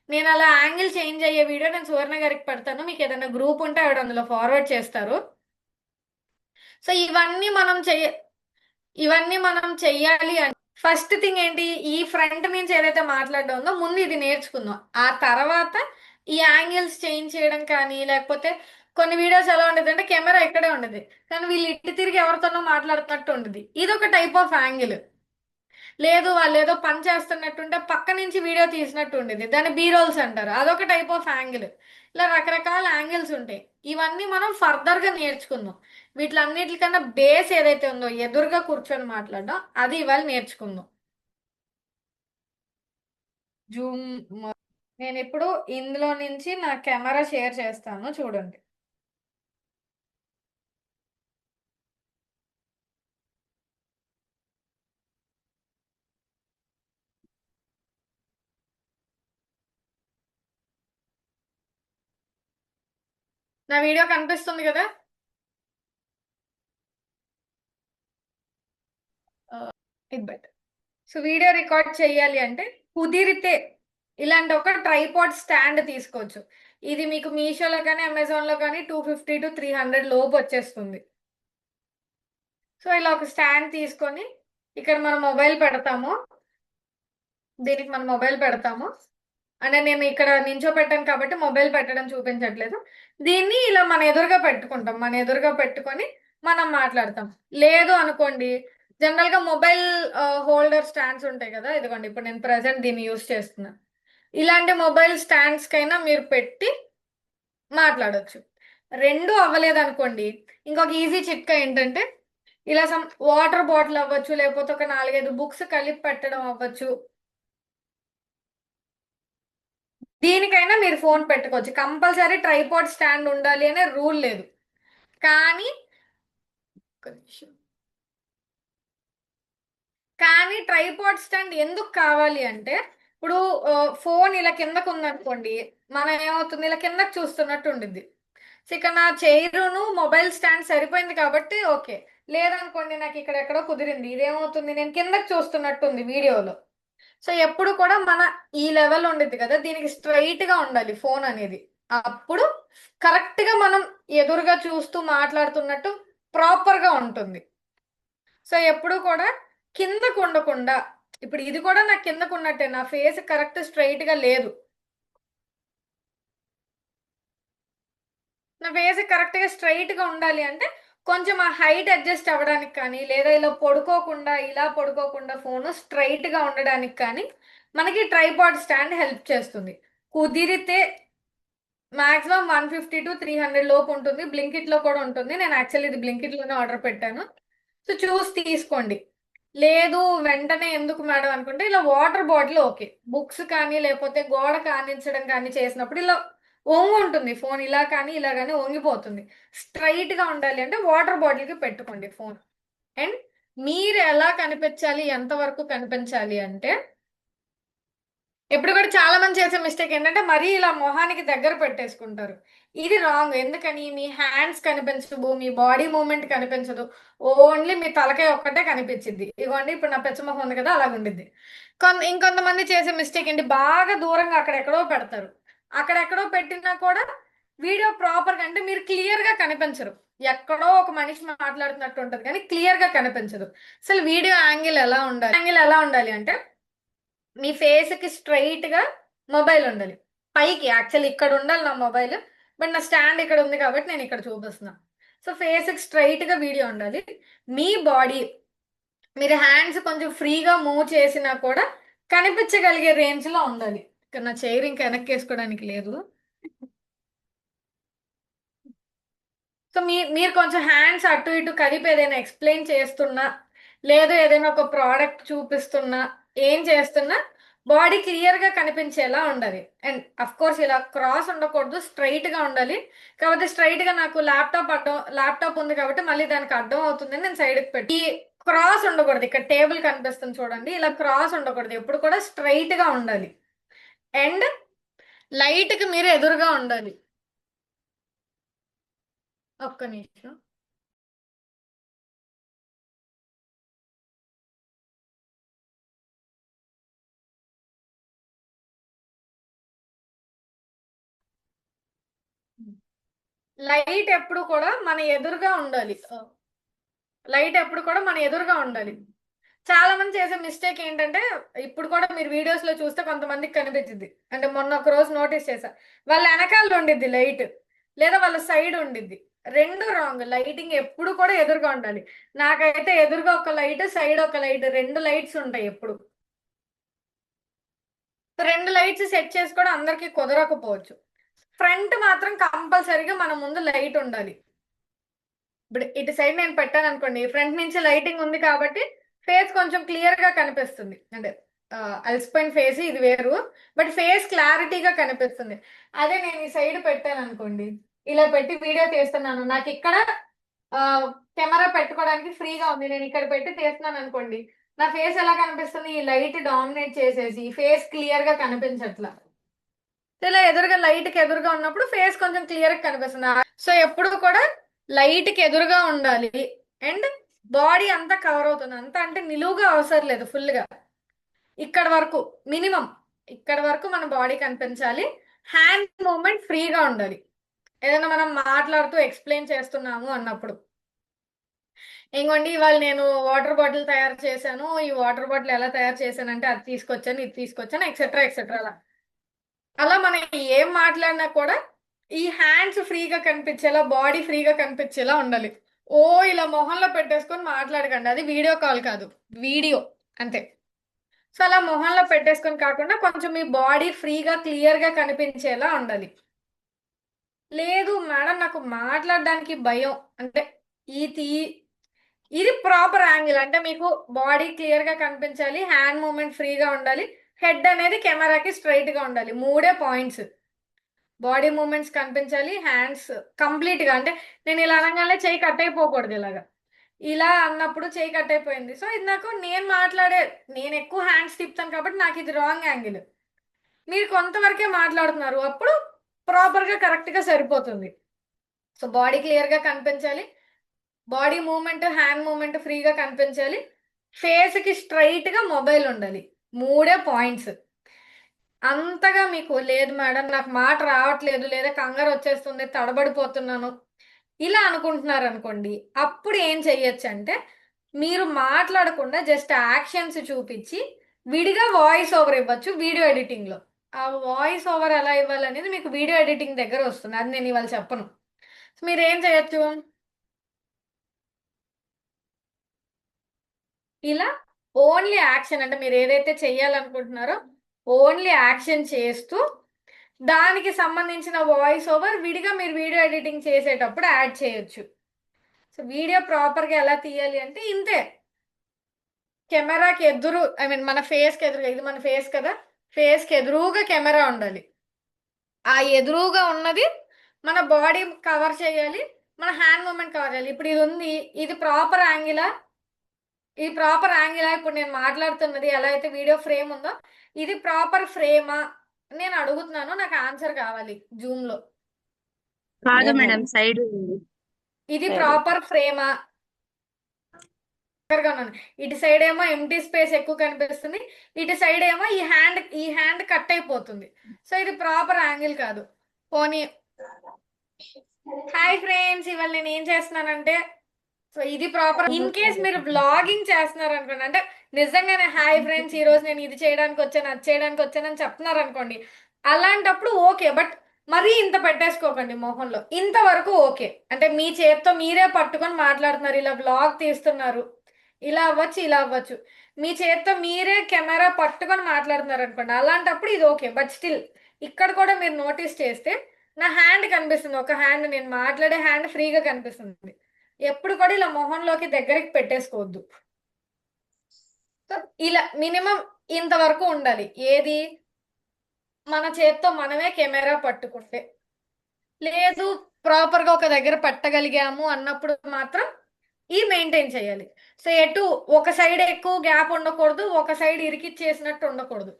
నేను అలా యాంగిల్ చేంజ్ అయ్యే వీడియో నేను సువర్ణ గారికి పెడతాను, మీకు ఏదైనా గ్రూప్ ఉంటే ఆవిడ అందులో ఫార్వర్డ్ చేస్తారు. సో ఇవన్నీ మనం చెయ్యాలి అంటే ఫస్ట్ థింగ్ ఏంటి, ఈ ఫ్రంట్ నుంచి ఏదైతే మాట్లాడడం ఉందో ముందు ఇది నేర్చుకుందాం. ఆ తర్వాత ఈ యాంగిల్స్ చేంజ్ చేయడం కానీ, లేకపోతే కొన్ని వీడియోస్ ఎలా ఉండేది అంటే కెమెరా ఇక్కడే ఉండేది, కానీ వీళ్ళు ఇటు తిరిగి ఎవరితోనో మాట్లాడుతున్నట్టు ఉండేది. ఇది ఒక టైప్ ఆఫ్ యాంగిల్. లేదు వాళ్ళు ఏదో పని చేస్తున్నట్టుంటే పక్క నుంచి వీడియో తీసినట్టు ఉండేది, దాన్ని బీ రోల్స్ అంటారు, అదొక టైప్ ఆఫ్ యాంగిల్. ఇలా రకరకాల యాంగిల్స్ ఉంటాయి. ఇవన్నీ మనం ఫర్దర్ గా నేర్చుకుందాం. వీటిలన్నిటికన్నా బేస్ ఏదైతే ఉందో ఎదురుగా కూర్చొని మాట్లాడడం, అది ఇవాళ నేర్చుకుందాం. జూమ్. నేను ఇప్పుడు ఇందులో నుంచి నా కెమెరా షేర్ చేస్తాను, చూడండి. నా వీడియో కనిపిస్తుంది కదా? ఇది బెటర్. సో వీడియో రికార్డ్ చేయాలి అంటే కుదిరితే ఇలాంటి ఒక ట్రైపాడ్ స్టాండ్ తీసుకోవచ్చు. ఇది మీకు మీషోలో కానీ అమెజాన్లో కానీ 250 to 300 లోపు వచ్చేస్తుంది. సో ఇలా ఒక స్టాండ్ తీసుకొని ఇక్కడ మన మొబైల్ పెడతాము. దీనికి మన మొబైల్ పెడతాము. అంటే నేను ఇక్కడ నించోపెట్టాను కాబట్టి మొబైల్ పెట్టడం చూపించట్లేదు. దీన్ని ఇలా మన ఎదురుగా పెట్టుకుంటాం. మన ఎదురుగా పెట్టుకొని మనం మాట్లాడతాం. లేదు అనుకోండి, జనరల్ గా మొబైల్ హోల్డర్ స్టాండ్స్ ఉంటాయి కదా, ఇదిగోండి ఇప్పుడు నేను ప్రెసెంట్ దీన్ని యూస్ చేస్తున్నా. ఇలాంటి మొబైల్ స్టాండ్స్ కైనా మీరు పెట్టి మాట్లాడొచ్చు. రెండు అవ్వలేదు అనుకోండి, ఇంకొక ఈజీ చిట్కా ఏంటంటే ఇలా సమ్ వాటర్ బాటిల్ అవ్వచ్చు, లేకపోతే ఒక 4-5 బుక్స్ కలిపి పెట్టడం అవ్వచ్చు. దీనికైనా మీరు ఫోన్ పెట్టుకోవచ్చు. కంపల్సరీ ట్రైపాడ్ స్టాండ్ ఉండాలి అనే రూల్ లేదు. కానీ ఒక్క నిమిషం. కానీ ట్రైపాడ్ స్టాండ్ ఎందుకు కావాలి అంటే, ఇప్పుడు ఫోన్ ఇలా కిందకు ఉందనుకోండి, మనం ఏమవుతుంది, ఇలా కిందకు చూస్తున్నట్టు ఉండిద్ది. సో ఇక నా చైరును మొబైల్ స్టాండ్ సరిపోయింది కాబట్టి ఓకే. లేదనుకోండి, నాకు ఇక్కడ ఎక్కడో కుదిరింది, ఇదేమవుతుంది, నేను కిందకు చూస్తున్నట్టుంది వీడియోలో. సో ఎప్పుడు కూడా మన ఈ లెవెల్ ఉండిద్ది కదా, దీనికి స్ట్రైట్ గా ఉండాలి ఫోన్ అనేది. అప్పుడు కరెక్ట్ గా మనం ఎదురుగా చూస్తూ మాట్లాడుతున్నట్టు ప్రాపర్ గా ఉంటుంది. సో ఎప్పుడు కూడా కిందకు ఉండకుండా, ఇప్పుడు ఇది కూడా నాకు కిందకు ఉన్నట్టే, నా ఫేస్ కరెక్ట్ స్ట్రైట్ గా లేదు. నా ఫేస్ కరెక్ట్ గా స్ట్రైట్ గా ఉండాలి అంటే కొంచెం ఆ హైట్ అడ్జస్ట్ అవ్వడానికి కానీ, లేదా ఇలా పడుకోకుండా ఇలా పడుకోకుండా ఫోన్ స్ట్రైట్ గా ఉండడానికి కానీ మనకి ట్రైపాడ్ స్టాండ్ హెల్ప్ చేస్తుంది. కుదిరితే మాక్సిమం 150 to 300 లోపు ఉంటుంది. బ్లింకిట్ లో కూడా ఉంటుంది. నేను యాక్చువల్లీ ఇది బ్లింకిట్ లోనే ఆర్డర్ పెట్టాను. సో చూసి తీసుకోండి. లేదు వెంటనే ఎందుకు మేడం అనుకుంటే, ఇలా వాటర్ బాటిల్ ఓకే. బుక్స్ కానీ లేకపోతే గోడ కానించడం కానీ చేసినప్పుడు ఇలా వంగి ఉంటుంది ఫోన్, ఇలా కానీ ఇలా కానీ వంగిపోతుంది. స్ట్రైట్ గా ఉండాలి అంటే వాటర్ బాటిల్ కి పెట్టుకోండి ఫోన్. అండ్ మీరు ఎలా కనిపించాలి, ఎంత వరకు కనిపించాలి అంటే, ఇప్పుడు కూడా చాలా మంది చేసే మిస్టేక్ ఏంటంటే మరీ ఇలా మొహానికి దగ్గర పెట్టేసుకుంటారు. ఇది రాంగ్. ఎందుకని, మీ హ్యాండ్స్ కనిపించవు, మీ బాడీ మూవ్మెంట్ కనిపించదు, ఓన్లీ మీ తలకాయ ఒక్కటే కనిపించింది. ఇవ్వండి ఇప్పుడు నా పెచ్చ మొహం ఉంది కదా, అలాగ ఉండిద్ది. ఇంకొంతమంది చేసే మిస్టేక్ ఏంటి, బాగా దూరంగా అక్కడెక్కడో పెడతారు. అక్కడెక్కడో పెట్టినా కూడా వీడియో ప్రాపర్ గా అంటే మీరు క్లియర్ గా కనిపించరు. ఎక్కడో ఒక మనిషి మాట్లాడుతున్నట్టు ఉంటది కానీ క్లియర్ గా కనిపించదు. అసలు వీడియో యాంగిల్ ఎలా ఉండాలి అంటే, మీ ఫేస్ కి స్ట్రైట్ గా మొబైల్ ఉండాలి. పైకి యాక్చువల్లీ ఇక్కడ ఉండాలి నా మొబైల్, బట్ నా స్టాండ్ ఇక్కడ ఉంది కాబట్టి నేను ఇక్కడ చూపిస్తున్నా. సో ఫేస్ కి స్ట్రైట్ గా వీడియో ఉండాలి. మీ బాడీ, మీరు హ్యాండ్స్ కొంచెం ఫ్రీగా మూవ్ చేసినా కూడా కనిపించగలిగే రేంజ్ లో ఉండాలి. ఇక్కడ నా చైర్ ఇంకా వెనక్కి వేసుకోవడానికి లేదు. సో మీరు కొంచెం హ్యాండ్స్ అటు ఇటు కలిపి ఏదైనా ఎక్స్ప్లెయిన్ చేస్తున్నా, లేదు ఏదైనా ఒక ప్రోడక్ట్ చూపిస్తున్నా, ఏం చేస్తున్నా బాడీ క్లియర్ గా కనిపించేలా ఉండాలి. అండ్ అఫ్ కోర్స్ ఇలా క్రాస్ ఉండకూడదు, స్ట్రైట్ గా ఉండాలి. కాబట్టి స్ట్రైట్ గా నాకు ల్యాప్టాప్ ఉంది కాబట్టి మళ్ళీ దానికి అడ్డం అవుతుందని నేను సైడ్ కి పెట్టి, ఈ క్రాస్ ఉండకూడదు. ఇక్కడ టేబుల్ కనిపిస్తుంది చూడండి, ఇలా క్రాస్ ఉండకూడదు, ఎప్పుడు కూడా స్ట్రైట్ గా ఉండాలి. అండ్ లైట్ కి మీరు ఎదురుగా ఉండాలి. ఒక్క నిమిషం. లైట్ ఎప్పుడు కూడా మన ఎదురుగా ఉండాలి. లైట్ ఎప్పుడు కూడా మన ఎదురుగా ఉండాలి. చాలా మంది చేసే మిస్టేక్ ఏంటంటే ఇప్పుడు కూడా మీరు వీడియోస్ లో చూస్తే కొంతమందికి కనిపించింది. అంటే మొన్న ఒక రోజు నోటీస్ చేశా. వాళ్ళ వెనకాల ఉండిద్ది లైట్, లేదా వాళ్ళ సైడ్ ఉండిద్ది. రెండు రాంగ్. లైటింగ్ ఎప్పుడు కూడా ఎదురుగా ఉండాలి. నాకైతే ఎదురుగా ఒక లైట్, సైడ్ ఒక లైట్, రెండు లైట్స్ ఉంటాయి ఎప్పుడు. రెండు లైట్స్ సెట్ చేసుకోవడం అందరికీ కుదరకపోవచ్చు. ఫ్రంట్ మాత్రం కంపల్సరీగా మన ముందు లైట్ ఉండాలి. ఇప్పుడు ఇటు సైడ్ నేను పెట్టాను అనుకోండి, ఫ్రంట్ నుంచి లైటింగ్ ఉంది కాబట్టి ఫేస్ కొంచెం క్లియర్ గా కనిపిస్తుంది. అంటే అలసిపోయిన ఫేస్ ఇది వేరు, బట్ ఫేస్ క్లారిటీగా కనిపిస్తుంది. అదే నేను ఈ సైడ్ పెట్టాను అనుకోండి, ఇలా పెట్టి వీడియో తీస్తున్నాను, నాకు ఇక్కడ కెమెరా పెట్టుకోవడానికి ఫ్రీగా ఉంది, నేను ఇక్కడ పెట్టి తీస్తున్నాను అనుకోండి, నా ఫేస్ ఎలా కనిపిస్తుంది? ఈ లైట్ డామినేట్ చేసేసి ఫేస్ క్లియర్ గా కనిపించట్లా. ఇలా ఎదురుగా లైట్ కి ఎదురుగా ఉన్నప్పుడు ఫేస్ కొంచెం క్లియర్ గా కనిపిస్తుంది. సో ఎప్పుడు కూడా లైట్ కి ఎదురుగా ఉండాలి. అండ్ బాడీ అంతా కవర్ అవుతుంది. అంతా అంటే నిలువుగా అవసరం లేదు, ఫుల్ గా ఇక్కడ వరకు మినిమం, ఇక్కడ వరకు మన బాడీ కనిపించాలి. హ్యాండ్ మూమెంట్ ఫ్రీగా ఉండాలి. ఏదైనా మనం మాట్లాడుతూ ఎక్స్ప్లెయిన్ చేస్తున్నాము అన్నప్పుడు, ఇంకోండి ఇవాళ నేను వాటర్ బాటిల్ తయారు చేశాను, ఈ వాటర్ బాటిల్ ఎలా తయారు చేశానంటే అది తీసుకొచ్చాను, ఇది తీసుకొచ్చాను, ఎక్సెట్రా ఎక్సెట్రా. అలా మనం ఏం మాట్లాడినా కూడా ఈ హ్యాండ్స్ ఫ్రీగా కనిపించేలా, బాడీ ఫ్రీగా కనిపించేలా ఉండాలి. ఓ ఇలా మొహంలో పెట్టేసుకొని మాట్లాడకండి, అది వీడియో కాల్ కాదు, వీడియో అంతే. సో అలా మొహంలో పెట్టేసుకొని కాకుండా కొంచెం మీ బాడీ ఫ్రీగా క్లియర్ గా కనిపించేలా ఉండాలి. లేదు మేడం నాకు మాట్లాడడానికి భయం అంటే ఇది ఇది ప్రాపర్ యాంగిల్. అంటే మీకు బాడీ క్లియర్ గా కనిపించాలి, హ్యాండ్ మూమెంట్ ఫ్రీగా ఉండాలి, హెడ్ అనేది కెమెరాకి స్ట్రైట్ గా ఉండాలి. మూడే పాయింట్స్. బాడీ మూమెంట్స్ కనిపించాలి, హ్యాండ్స్ కంప్లీట్ గా. అంటే నేను ఇలా అనగానే చేయి కట్ అయిపోకూడదు. ఇలాగా ఇలా అన్నప్పుడు చేయి కట్ అయిపోయింది. సో ఇది నాకు, నేను ఎక్కువ హ్యాండ్స్ తిప్పుతాను కాబట్టి నాకు ఇది రాంగ్ యాంగిల్. మీరు కొంతవరకే మాట్లాడుతున్నారు, అప్పుడు ప్రాపర్ గా కరెక్ట్ గా సరిపోతుంది. సో బాడీ క్లియర్ గా కనిపించాలి, బాడీ మూమెంట్ హ్యాండ్ మూమెంట్ ఫ్రీగా కనిపించాలి, ఫేస్ కి స్ట్రైట్ గా మొబైల్ ఉండాలి. మూడే పాయింట్స్. అంతగా మీకు లేదు మేడం నాకు మాట రావట్లేదు, లేదా కంగారు వచ్చేస్తుంది, తడబడిపోతున్నాను, ఇలా అనుకుంటున్నారు అనుకోండి, అప్పుడు ఏం చెయ్యొచ్చు అంటే మీరు మాట్లాడకుండా జస్ట్ యాక్షన్స్ చూపించి విడిగా వాయిస్ ఓవర్ ఇవ్వచ్చు వీడియో ఎడిటింగ్ లో. ఆ వాయిస్ ఓవర్ ఎలా ఇవ్వాలనేది మీకు వీడియో ఎడిటింగ్ దగ్గర వస్తుంది, అది నేను ఇవాళ చెప్పను. సో మీరు ఏం చేయొచ్చు, ఇలా ఓన్లీ యాక్షన్, అంటే మీరు ఏదైతే చెయ్యాలనుకుంటున్నారో ఓన్లీ యాక్షన్ చేస్తూ దానికి సంబంధించిన వాయిస్ ఓవర్ విడిగా మీరు వీడియో ఎడిటింగ్ చేసేటప్పుడు యాడ్ చేయొచ్చు. సో వీడియో ప్రాపర్గా ఎలా తీయాలి అంటే ఇంతే, కెమెరాకి ఎదురు, ఐ మీన్ మన ఫేస్కి ఎదురుగా, ఇది మన ఫేస్ కదా, ఫేస్కి ఎదురుగా కెమెరా ఉండాలి. ఆ ఎదురుగా ఉన్నది మన బాడీ కవర్ చేయాలి, మన హ్యాండ్ మూమెంట్ కవర్ చేయాలి. ఇప్పుడు ఇది ఉంది, ఇది ప్రాపర్ యాంగిలా, ఈ ప్రాపర్ యాంగిల్. ఇప్పుడు నేను మాట్లాడుతున్నది ఎలా అయితే వీడియో ఫ్రేమ్ ఉందో, ఇది ప్రాపర్ ఫ్రేమా నేను అడుగుతున్నాను, నాకు ఆన్సర్ కావాలి జూమ్ లో.
కాదు మేడం సైడ్
ఇది ప్రాపర్ ఫ్రేమా? ఇటు సైడ్ ఏమో ఎంటీ స్పేస్ ఎక్కువ కనిపిస్తుంది, ఇటు సైడ్ ఏమో ఈ హ్యాండ్ కట్ అయిపోతుంది. సో ఇది ప్రాపర్ యాంగిల్ కాదు. పోనీ హాయ్ ఫ్రెండ్స్, ఇవాళ నేను ఏం చేస్తున్నానంటే, సో ఇది ప్రాపర్. ఇన్ కేస్ మీరు బ్లాగింగ్ చేస్తున్నారు అనుకోండి, అంటే నిజంగానే హాయ్ ఫ్రెండ్స్ ఈ రోజు నేను ఇది చేయడానికి వచ్చాను, అది చేయడానికి వచ్చాను అని చెప్తున్నారు అనుకోండి, అలాంటప్పుడు ఓకే. బట్ మరీ ఇంత పెట్టేసుకోకండి మొహంలో, ఇంతవరకు ఓకే. అంటే మీ చేత్తో మీరే పట్టుకొని మాట్లాడుతున్నారు, ఇలా బ్లాగ్ తీస్తున్నారు, ఇలా అవ్వచ్చు, ఇలా అవ్వచ్చు, మీ చేత్తో మీరే కెమెరా పట్టుకొని మాట్లాడుతున్నారు అనుకోండి, అలాంటప్పుడు ఇది ఓకే. బట్ స్టిల్ ఇక్కడ కూడా మీరు నోటీస్ చేస్తే నా హ్యాండ్ కనిపిస్తుంది, ఒక హ్యాండ్, నేను మాట్లాడే హ్యాండ్ ఫ్రీగా కనిపిస్తుంది. ఎప్పుడు కూడా ఇలా మొహంలోకి దగ్గరికి పెట్టేసుకోవద్దు. సో ఇలా మినిమం ఇంతవరకు ఉండాలి. ఏది, మన చేత్తో మనమే కెమెరా పట్టుకుంటే. లేదు ప్రాపర్ గా ఒక దగ్గర పట్టగలిగాము అన్నప్పుడు మాత్రం ఈ మెయింటైన్ చేయాలి. సో ఎటు ఒక సైడ్ ఎక్కువ గ్యాప్ ఉండకూడదు, ఒక సైడ్ ఇరికిచ్చేసినట్టు ఉండకూడదు.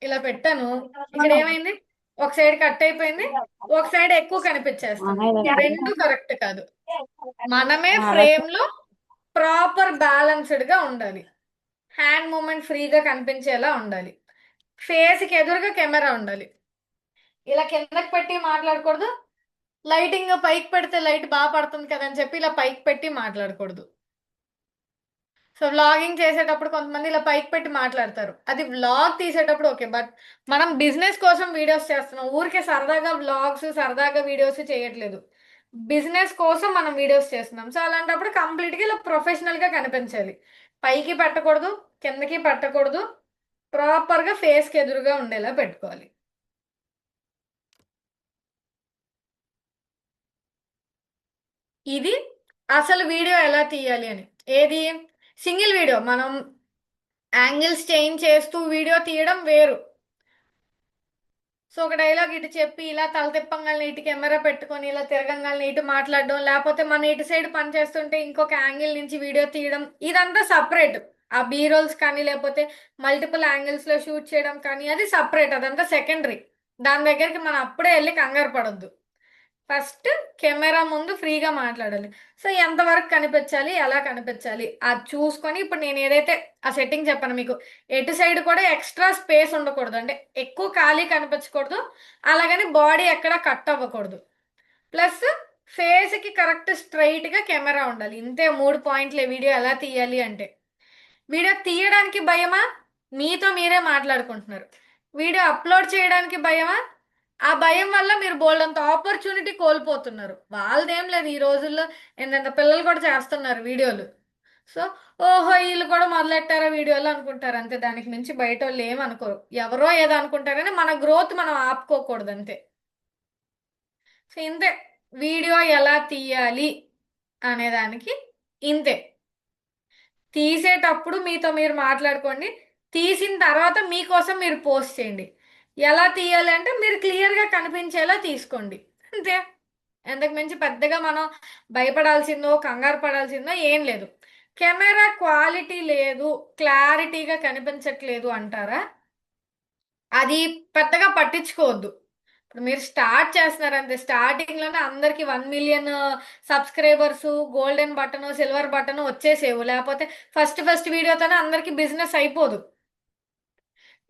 ఇలా పెట్టాను, ఇక్కడ ఏమైంది, ఒక సైడ్ కట్ అయిపోయింది, ఒక సైడ్ ఎక్కువ కనిపించేస్తుంది, రెండు కరెక్ట్ కాదు. మనమే ఫ్రేమ్ లో ప్రాపర్ బ్యాలెన్స్డ్ గా ఉండాలి, హ్యాండ్ మూమెంట్ ఫ్రీగా కనిపించేలా ఉండాలి, ఫేస్ కి ఎదురుగా కెమెరా ఉండాలి. ఇలా కిందకి పెట్టి మాట్లాడకూడదు, లైటింగ్ పైకి పెడితే లైట్ బాగా పడుతుంది కదా అని చెప్పి ఇలా పైకి పెట్టి మాట్లాడకూడదు. సో వ్లాగింగ్ చేసేటప్పుడు కొంతమంది ఇలా పైకి పెట్టి మాట్లాడతారు, అది వ్లాగ్ తీసేటప్పుడు ఓకే. బట్ మనం బిజినెస్ కోసం వీడియోస్ చేస్తున్నాం, ఊరికే సరదాగా వ్లాగ్స్ సరదాగా వీడియోస్ చేయట్లేదు, బిజినెస్ కోసం మనం వీడియోస్ చేస్తున్నాం. సో అలాంటప్పుడు కంప్లీట్గా ఇలా ప్రొఫెషనల్గా కనిపించాలి, పైకి పెట్టకూడదు, కిందకి పెట్టకూడదు, ప్రాపర్గా ఫేస్కి ఎదురుగా ఉండేలా పెట్టుకోవాలి. ఇది అసలు వీడియో ఎలా తీయాలి అని. ఏది సింగిల్ వీడియో మనం యాంగిల్స్ చేంజ్ చేస్తూ వీడియో తీయడం వేరు. సో ఒక డైలాగ్ ఇటు చెప్పి ఇలా తల తిప్పంగానే ఇటు కెమెరా పెట్టుకొని ఇలా తిరగంగానే ఇటు మాట్లాడడం, లేకపోతే మన ఇటు సైడ్ పని చేస్తుంటే ఇంకొక యాంగిల్ నుంచి వీడియో తీయడం, ఇదంతా సపరేట్. ఆ బీ రోల్స్ కానీ లేకపోతే మల్టిపుల్ యాంగిల్స్ లో షూట్ చేయడం కానీ అది సపరేట్, అదంతా సెకండరీ. దాని దగ్గరికి మనం అప్పుడే వెళ్ళి కంగారు పడొద్దు. ఫస్ట్ కెమెరా ముందు ఫ్రీగా మాట్లాడాలి. సో ఎంతవరకు కనిపించాలి, ఎలా కనిపించాలి అది చూసుకొని, ఇప్పుడు నేను ఏదైతే ఆ సెట్టింగ్ చెప్పాను మీకు, ఎటు సైడ్ కూడా ఎక్స్ట్రా స్పేస్ ఉండకూడదు, అంటే ఎక్కువ ఖాళీ కనిపించకూడదు, అలాగని బాడీ ఎక్కడ కట్ అవ్వకూడదు. ప్లస్ ఫేస్కి కరెక్ట్ స్ట్రైట్గా కెమెరా ఉండాలి. ఇంతే 3 పాయింట్లే వీడియో ఎలా తీయాలి అంటే. వీడియో తీయడానికి భయమా, మీతో మీరే మాట్లాడుకుంటున్నారు. వీడియో అప్లోడ్ చేయడానికి భయమా, ఆ భయం వల్ల మీరు బోల్డంత ఆపర్చునిటీ కోల్పోతున్నారు. వాళ్ళదేం లేదు, ఈ రోజుల్లో ఏంటంటే పిల్లలు కూడా చేస్తున్నారు వీడియోలు. సో ఓహో వీళ్ళు కూడా మొదలెట్టారా వీడియోలు అనుకుంటారు అంతే, దానికి మించి బయట వాళ్ళు ఏమనుకోరు. ఎవరో ఏదో అనుకుంటారని మన గ్రోత్ మనం ఆపుకోకూడదు అంతే. సో ఇంతే, వీడియో ఎలా తీయాలి అనేదానికి ఇంతే. తీసేటప్పుడు మీతో మీరు మాట్లాడుకోండి, తీసిన తర్వాత మీకోసం మీరు పోస్ట్ చేయండి. ఎలా తీయాలి అంటే మీరు క్లియర్గా కనిపించేలా తీసుకోండి అంతే. ఎంతకు మించి పెద్దగా మనం భయపడాల్సిందో కంగారు పడాల్సిందో ఏం లేదు. కెమెరా క్వాలిటీ లేదు, క్లారిటీగా కనిపించట్లేదు అంటారా, అది పెద్దగా పట్టించుకోవద్దు. ఇప్పుడు మీరు స్టార్ట్ చేస్తున్నారు అంతే, స్టార్టింగ్లోనే అందరికి 1 million subscribers, golden button silver button వచ్చేసేవు, లేకపోతే ఫస్ట్ వీడియోతోనే అందరికి బిజినెస్ అయిపోదు.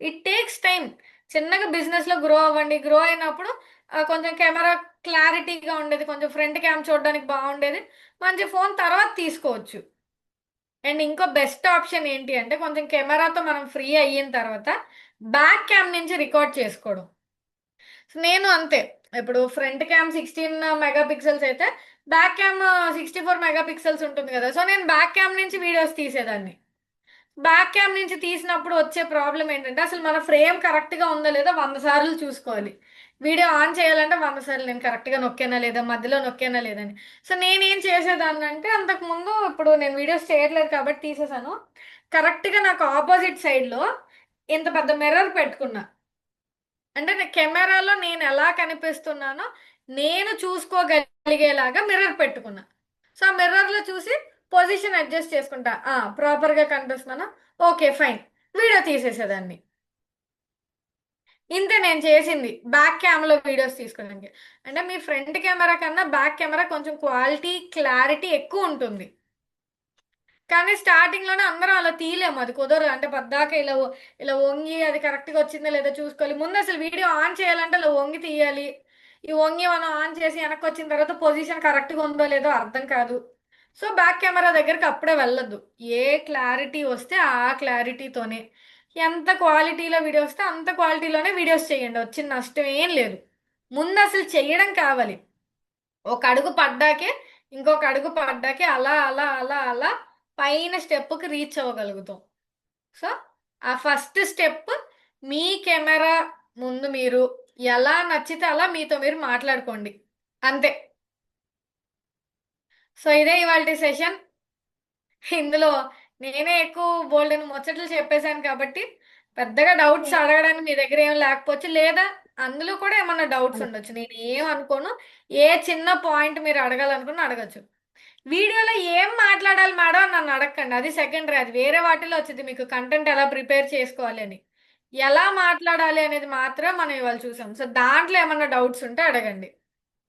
It takes time. చిన్నగా బిజినెస్లో గ్రో అవ్వండి, గ్రో అయినప్పుడు కొంచెం కెమెరా క్లారిటీగా ఉండేది, కొంచెం ఫ్రంట్ క్యామ్ చూడడానికి బాగుండేది, మంచి ఫోన్ తర్వాత తీసుకోవచ్చు. అండ్ ఇంకో బెస్ట్ ఆప్షన్ ఏంటి అంటే, కొంచెం కెమెరాతో మనం ఫ్రీ అయిన తర్వాత బ్యాక్ క్యామ్ నుంచి రికార్డ్ చేసుకోవడం. నేను అంతే, ఇప్పుడు ఫ్రంట్ క్యామ్ 16 మెగాపిక్సెల్స్ అయితే బ్యాక్ క్యామ్ 64 మెగాపిక్సెల్స్ ఉంటుంది కదా. సో నేను బ్యాక్ క్యామ్ నుంచి వీడియోస్ తీసేదాన్ని. బ్యాక్ క్యామ్ నుంచి తీసినప్పుడు వచ్చే ప్రాబ్లం ఏంటంటే, అసలు మన ఫ్రేమ్ కరెక్ట్గా ఉందో లేదో 100 సార్లు చూసుకోవాలి. వీడియో ఆన్ చేయాలంటే 100 సార్లు నేను కరెక్ట్గా నొక్కేనా లేదా, మధ్యలో నొక్కేనా లేదని. సో నేనేం చేసేదాన్ని అంటే, అంతకుముందు, ఇప్పుడు నేను వీడియోస్ చేయట్లేదు కాబట్టి తీసేసాను, కరెక్ట్గా నాకు ఆపోజిట్ సైడ్లో ఇంత పెద్ద మిర్రర్ పెట్టుకున్నా. అంటే కెమెరాలో నేను ఎలా కనిపిస్తున్నానో నేను చూసుకోగలిగేలాగా మిర్రర్ పెట్టుకున్నా. సో ఆ మిర్రర్లో చూసి పొజిషన్ అడ్జస్ట్ చేసుకుంటా, ప్రాపర్గా కనిపిస్తున్నానా, ఓకే ఫైన్, వీడియో తీసేసేదాన్ని. ఇంతే నేను చేసింది బ్యాక్ కెమెరాలో వీడియోస్ తీసుకోవడానికి. అంటే మీ ఫ్రంట్ కెమెరా కన్నా బ్యాక్ కెమెరా కొంచెం క్వాలిటీ క్లారిటీ ఎక్కువ ఉంటుంది, కానీ స్టార్టింగ్లోనే అందరం అలా తీయలేము, అది కుదరదు. అంటే పద్దాక ఇలా వంగి అది కరెక్ట్గా వచ్చిందో లేదో చూసుకోవాలి. ముందు అసలు వీడియో ఆన్ చేయాలంటే ఇలా వంగి తీయాలి, ఈ వంగి మనం ఆన్ చేసి వెనక్కి వచ్చిన తర్వాత పొజిషన్ కరెక్ట్గా ఉందో లేదో అర్థం కాదు. సో బ్యాక్ కెమెరా దగ్గరికి అప్పుడే వెళ్ళొద్దు. ఏ క్లారిటీ వస్తే ఆ క్లారిటీతోనే, ఎంత క్వాలిటీలో వీడియో వస్తే అంత క్వాలిటీలోనే వీడియోస్ చేయండి, వచ్చిన నష్టం ఏం లేదు. ముందు అసలు చెయ్యడం కావాలి, ఒక అడుగు పడ్డాకే ఇంకొక అడుగు పడ్డాకే అలా అలా అలా అలా పైన స్టెప్కి రీచ్ అవ్వగలుగుతాం. సో ఆ ఫస్ట్ స్టెప్, మీ కెమెరా ముందు మీరు ఎలా నచ్చితే అలా మీతో మీరు మాట్లాడుకోండి అంతే. సో ఇదే ఇవాళ సెషన్. ఇందులో నేనే ఎక్కువ బోల్డెన్ ముచ్చట్లు చెప్పేశాను కాబట్టి పెద్దగా డౌట్స్ అడగడానికి మీ దగ్గర ఏం లేకపోవచ్చు, లేదా అందులో కూడా ఏమన్నా డౌట్స్ ఉండొచ్చు. నేను ఏం అనుకోను, ఏ చిన్న పాయింట్ మీరు అడగాలనుకున్నా అడగచ్చు. వీడియోలో ఏం మాట్లాడాలి మేడం అని నన్ను అడగకండి, అది సెకండరీ, అది వేరే వాటిలో వచ్చింది. మీకు కంటెంట్ ఎలా ప్రిపేర్ చేసుకోవాలి అని, ఎలా మాట్లాడాలి అనేది మాత్రం మనం ఇవాళ చూసాం. సో దాంట్లో ఏమన్నా డౌట్స్ ఉంటే అడగండి.